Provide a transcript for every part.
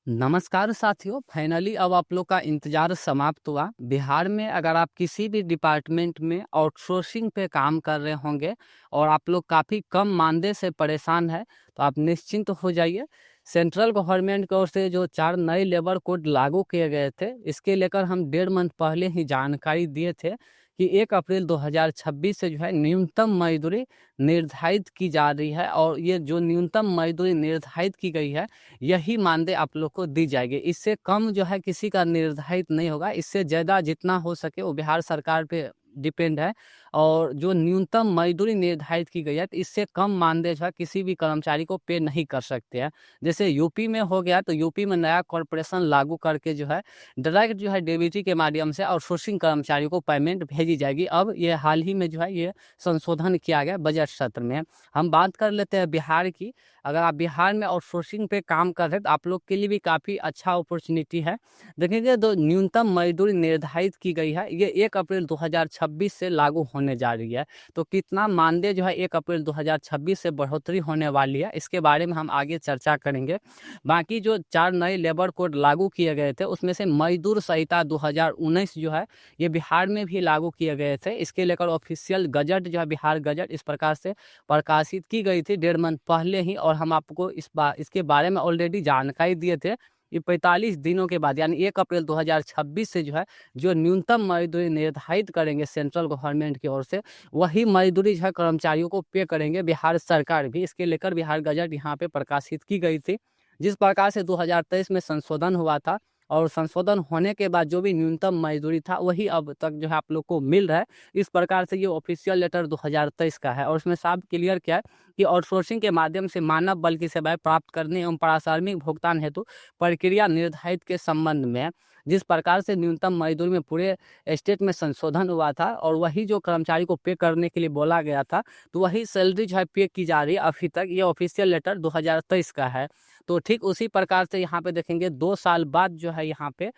नमस्कार साथियों, फाइनली अब आप लोग का इंतज़ार समाप्त हुआ। बिहार में अगर आप किसी भी डिपार्टमेंट में आउटसोर्सिंग पे काम कर रहे होंगे और आप लोग काफ़ी कम मानदेय से परेशान हैं, तो आप निश्चिंत हो जाइए। सेंट्रल गवर्नमेंट की ओर से जो 4 नए लेबर कोड लागू किए गए थे, इसके लेकर हम डेढ़ मंथ पहले ही जानकारी दिए थे कि 1 अप्रैल 2026 से जो है न्यूनतम मजदूरी निर्धारित की जा रही है और ये जो न्यूनतम मजदूरी निर्धारित की गई है, यही मानदेय आप लोग को दी जाएगी। इससे कम जो है किसी का निर्धारित नहीं होगा। इससे ज़्यादा जितना हो सके वो बिहार सरकार पे डिपेंड है। और जो न्यूनतम मजदूरी निर्धारित की गई है, तो इससे कम मानदेय जो है किसी भी कर्मचारी को पे नहीं कर सकते हैं। जैसे यूपी में हो गया, तो यूपी में नया कॉर्पोरेशन लागू करके जो है डायरेक्ट जो है डीबीटी के माध्यम से आउटसोर्सिंग कर्मचारियों को पेमेंट भेजी जाएगी। अब ये हाल ही में जो है ये संशोधन किया गया बजट सत्र में। हम बात कर लेते हैं बिहार की। अगर आप बिहार में आउटसोर्सिंग पे काम कर रहे हैं, तो आप लोग के लिए भी काफ़ी अच्छा अपॉर्चुनिटी है। देखेंगे, तो न्यूनतम मजदूरी निर्धारित की गई है, ये 1 अप्रैल 2026 से लागू होने जा रही है। तो कितना मानदेय जो है 1 अप्रैल 2026 से बढ़ोतरी होने वाली है, इसके बारे में हम आगे चर्चा करेंगे। बाकी जो 4 नए लेबर कोड लागू किए गए थे, उसमें से मजदूर संहिता 2019 जो है, ये बिहार में भी लागू किए गए थे। इसके लेकर ऑफिशियल गजट जो है, बिहार गजट, इस प्रकार से प्रकाशित की गई थी डेढ़ मंथ पहले ही। और हम आपको इसके बारे में ऑलरेडी जानकारी दिए थे। ये 45 दिनों के बाद यानी 1 अप्रैल 2026 से जो है, जो न्यूनतम मजदूरी निर्धारित करेंगे सेंट्रल गवर्नमेंट की ओर से, वही मजदूरी जो है कर्मचारियों को पे करेंगे बिहार सरकार भी। इसके लेकर बिहार गजट यहाँ पे प्रकाशित की गई थी। जिस प्रकार से 2023 में संशोधन हुआ था, और संशोधन होने के बाद जो भी न्यूनतम मजदूरी था, वही अब तक जो है आप लोग को मिल रहा है। इस प्रकार से ये ऑफिशियल लेटर 2023 का है, और उसमें साफ क्लियर क्या है कि आउटसोर्सिंग के माध्यम से मानव बल की सेवाएं प्राप्त करने एवं पारिश्रमिक भुगतान हेतु प्रक्रिया निर्धारित के संबंध में है। जिस प्रकार से न्यूनतम मजदूरी में पूरे स्टेट में संशोधन हुआ था, और वही जो कर्मचारी को पे करने के लिए बोला गया था, तो वही सैलरी जो है पे की जा रही है अभी तक। ये ऑफिशियल लेटर 2023 का है। तो ठीक उसी प्रकार से यहाँ पे देखेंगे, 2 साल बाद जो है यहाँ पे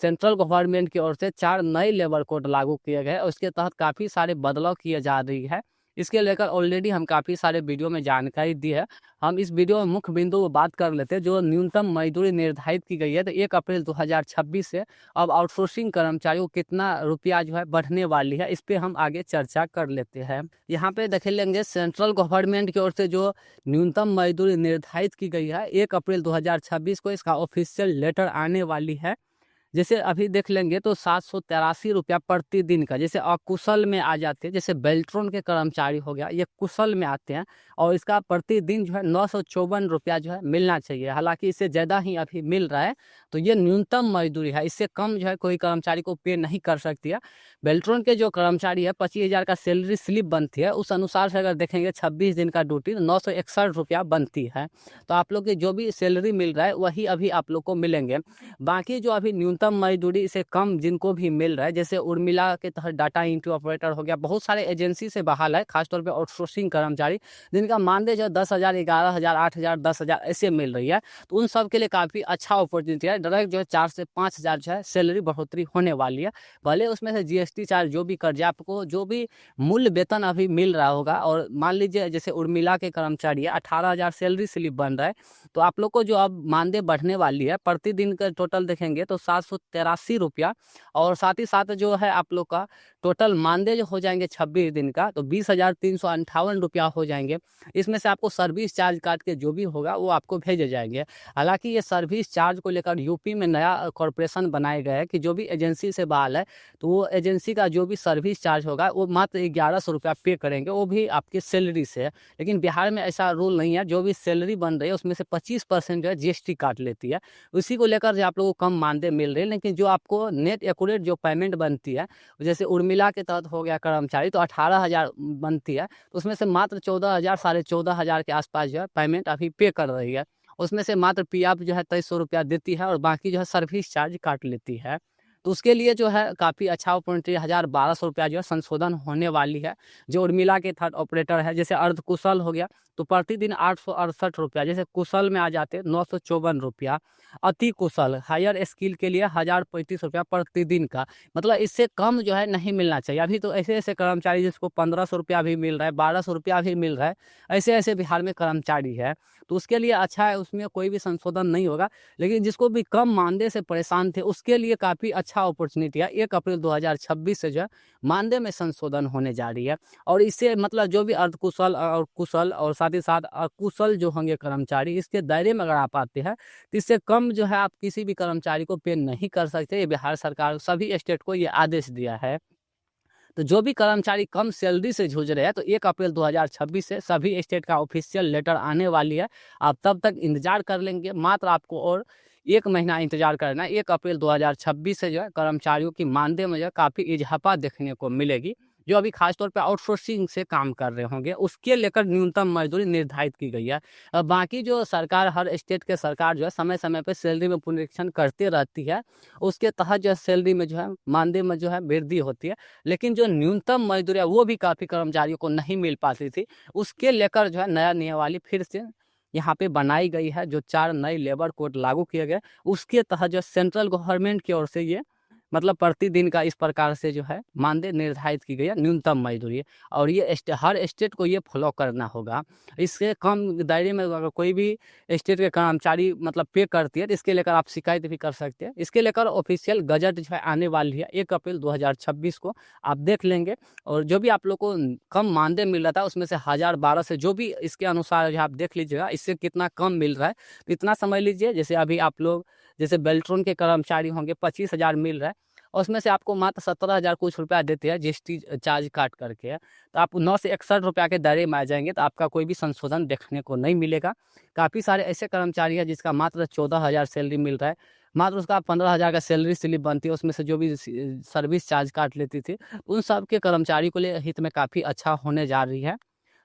सेंट्रल गवर्नमेंट की ओर से 4 नए लेबर कोड लागू किए गए, और उसके तहत काफ़ी सारे बदलाव किए जा रही है। इसके लेकर ऑलरेडी हम काफ़ी सारे वीडियो में जानकारी दी है। हम इस वीडियो में मुख्य बिंदु को बात कर लेते हैं। जो न्यूनतम मजदूरी निर्धारित की गई है, तो 1 अप्रैल 2026 से अब आउटसोर्सिंग कर्मचारियों को कितना रुपया जो है बढ़ने वाली है, इस पे हम आगे चर्चा कर लेते हैं। यहाँ पे देख लेंगे, सेंट्रल गवर्नमेंट की ओर से जो न्यूनतम मजदूरी निर्धारित की गई है 1 अप्रैल 2026 को, इसका ऑफिशियल लेटर आने वाली है। जैसे अभी देख लेंगे, तो 783 रुपया प्रतिदिन का, जैसे अकुशल में आ जाते हैं, जैसे बेल्ट्रॉन के कर्मचारी हो गया, ये कुशल में आते हैं, और इसका प्रतिदिन जो है 954 रुपया जो है मिलना चाहिए। हालांकि इससे ज़्यादा ही अभी मिल रहा है। तो ये न्यूनतम मजदूरी है, इससे कम जो है कोई कर्मचारी को पे नहीं कर सकती है। बेल्ट्रॉन के जो कर्मचारी है, 25,000 का सैलरी स्लिप बनती है, उस अनुसार से अगर देखेंगे 26 दिन का ड्यूटी, तो 961 रुपया बनती है। तो आप लोग की जो भी सैलरी मिल रहा है, वही अभी आप लोग को मिलेंगे। बाकी जो अभी न्यूनतम मजदूरी से कम जिनको भी मिल रहा है, जैसे उर्मिला के तहत डाटा एंट्री ऑपरेटर हो गया, बहुत सारे एजेंसी से बहाल है, खासतौर पे आउटसोर्सिंग कर्मचारी, जिनका मानदेय जो है 10,000, 11,000, 8,000, 10,000 ऐसे मिल रही है। तो उन सब के लिए काफ़ी अच्छा अपॉर्चुनिटी है। डायरेक्ट जो है 4 से 5,000 जो है सैलरी बढ़ोतरी होने वाली है। भले उसमें से जीएसटी चार्ज जो भी कर जाए, आपको जो भी मूल वेतन अभी मिल रहा होगा। और मान लीजिए जैसे उर्मिला के कर्मचारी है, 18,000 सैलरी स्लिप बन रहा है, तो आप लोग को जो अब मानदेय बढ़ने वाली है, प्रतिदिन का टोटल देखेंगे तो 783 रुपया, और साथ ही साथ जो है आप लोग का टोटल मानदेय जो हो जाएंगे 26 दिन का, तो 20,358 रुपया हो जाएंगे। इसमें से आपको सर्विस चार्ज काट के जो भी होगा वो आपको भेजे जाएंगे। हालांकि ये सर्विस चार्ज को लेकर यूपी में नया कॉर्पोरेशन बनाए गए हैं कि जो भी एजेंसी से बहाल है, तो वो एजेंसी का जो भी सर्विस चार्ज होगा, वो मात्र 1100 रुपया पे करेंगे, वो भी आपकी सैलरी से है। लेकिन बिहार में ऐसा रूल नहीं है। जो भी सैलरी बन रही है, उसमें से 25% जो है जीएसटी काट लेती है। उसी को लेकर जो आप लोगों को कम मानदेय मिल रहे हैं। लेकिन जो आपको नेट एक्यूरेट जो पेमेंट बनती है, जैसे उर्मिला के तहत हो गया कर्मचारी, तो 18,000 बनती है, तो उसमें से मात्र 14,000, 14,500 के आसपास जो है पेमेंट अभी पे कर रही है। उसमें से मात्र पीएफ जो है 2300 रुपया देती है, और बाकी जो है सर्विस चार्ज काट लेती है। तो उसके लिए जो है काफ़ी अच्छा अपॉर्चुनिटी, 1,000-1,200 रुपया जो है संशोधन होने वाली है। जो उर्मिला के थर्ड ऑपरेटर है, जैसे अर्धकुशल हो गया तो प्रतिदिन 868 रुपया, जैसे कुशल में आ जाते 954 रुपया, अति कुशल हायर स्किल के लिए 1,035 रुपया प्रतिदिन का। मतलब इससे कम जो है नहीं मिलना चाहिए। अभी तो ऐसे ऐसे कर्मचारी जिसको 1,500 रुपया भी मिल रहा है, 1,200 रुपया भी मिल रहा है, ऐसे ऐसे बिहार में कर्मचारी है। तो उसके लिए अच्छा है, उसमें कोई भी संशोधन नहीं होगा। लेकिन जिसको भी कम मानदेय से परेशान थे उसके लिए काफ़ी अच्छा अपॉर्चुनिटी है। 1 अप्रैल 2026 से जो है मानदेय में संशोधन होने जा रही है। और इससे मतलब जो भी अर्धकुशल और कुशल और साथ ही साथ अकुशल जो होंगे कर्मचारी, इसके दायरे में अगर आप आते हैं तो इससे कम जो है आप किसी भी कर्मचारी को पे नहीं कर सकते। ये बिहार सरकार सभी स्टेट को ये आदेश दिया है। तो जो भी कर्मचारी कम सैलरी से जूझ रहे हैं तो 1 अप्रैल 2026 से सभी स्टेट का ऑफिशियल लेटर आने वाली है। आप तब तक इंतजार कर लेंगे, मात्र आपको और 1 महीना इंतजार करना है। 1 अप्रैल 2026 से जो है कर्मचारियों की मानदेय में जो है काफ़ी इजाफा देखने को मिलेगी। जो अभी खासतौर पे आउटसोर्सिंग से काम कर रहे होंगे उसके लेकर न्यूनतम मजदूरी निर्धारित की गई है। बाकी जो सरकार, हर स्टेट के सरकार जो है समय समय पे सैलरी में पुनरीक्षण करती रहती है। उसके तहत जो है सैलरी में जो है मानदेय में जो है वृद्धि होती है। लेकिन जो न्यूनतम मजदूरी है वो भी काफ़ी कर्मचारियों को नहीं मिल पाती थी। उसके लेकर जो है नया नियमावली फिर से यहाँ पे बनाई गई है। जो 4 नए लेबर कोड लागू किए गए उसके तहत जो सेंट्रल गवर्नमेंट की ओर से ये मतलब प्रतिदिन का इस प्रकार से जो है मानदेय निर्धारित की गई है, न्यूनतम मजदूरी। और ये हर स्टेट को ये फॉलो करना होगा। इससे कम दायरे में अगर कोई भी स्टेट के कर्मचारी मतलब पे करती है तो इसके लेकर आप शिकायत भी कर सकते हैं। इसके लेकर ऑफिशियल गजट जो है आने वाली है 1 अप्रैल 2026 को, आप देख लेंगे। और जो भी आप लोग को कम मानदेय मिल रहा था उसमें से 1,012 से जो भी इसके अनुसार जो आप देख लीजिएगा इससे कितना कम मिल रहा है। तो इतना समझ लीजिए, जैसे अभी आप लोग जैसे बेल्ट्रॉन के कर्मचारी होंगे 25,000 मिल रहा है और उसमें से आपको मात्र 17,000 कुछ रुपया देते हैं जीएसटी चार्ज काट करके। तो आप 9 से 61 रुपया के दायरे में आ जाएंगे तो आपका कोई भी संशोधन देखने को नहीं मिलेगा। काफ़ी सारे ऐसे कर्मचारी हैं जिसका मात्र 14,000 सैलरी मिल रहा है, मात्र उसका 15,000 का सैलरी स्लिप बनती है, उसमें से जो भी सर्विस चार्ज काट लेती थी, उन सब के कर्मचारी को लिए हित में काफ़ी अच्छा होने जा रही है।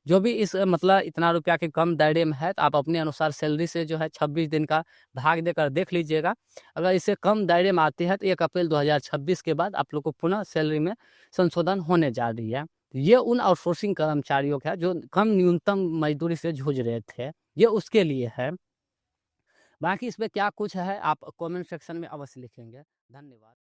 जो भी इस मतलब इतना रुपया के कम दायरे में है तो आप अपने अनुसार सैलरी से जो है 26 दिन का भाग देकर देख लीजिएगा। अगर इससे कम दायरे में आते हैं तो 1 अप्रैल 2026 के बाद आप लोग को पुनः सैलरी में संशोधन होने जा रही है। ये उन आउटसोर्सिंग कर्मचारियों का है जो कम न्यूनतम मजदूरी से जूझ रहे थे, ये उसके लिए है। बाकी इसमें क्या कुछ है आप कमेंट सेक्शन में अवश्य लिखेंगे। धन्यवाद।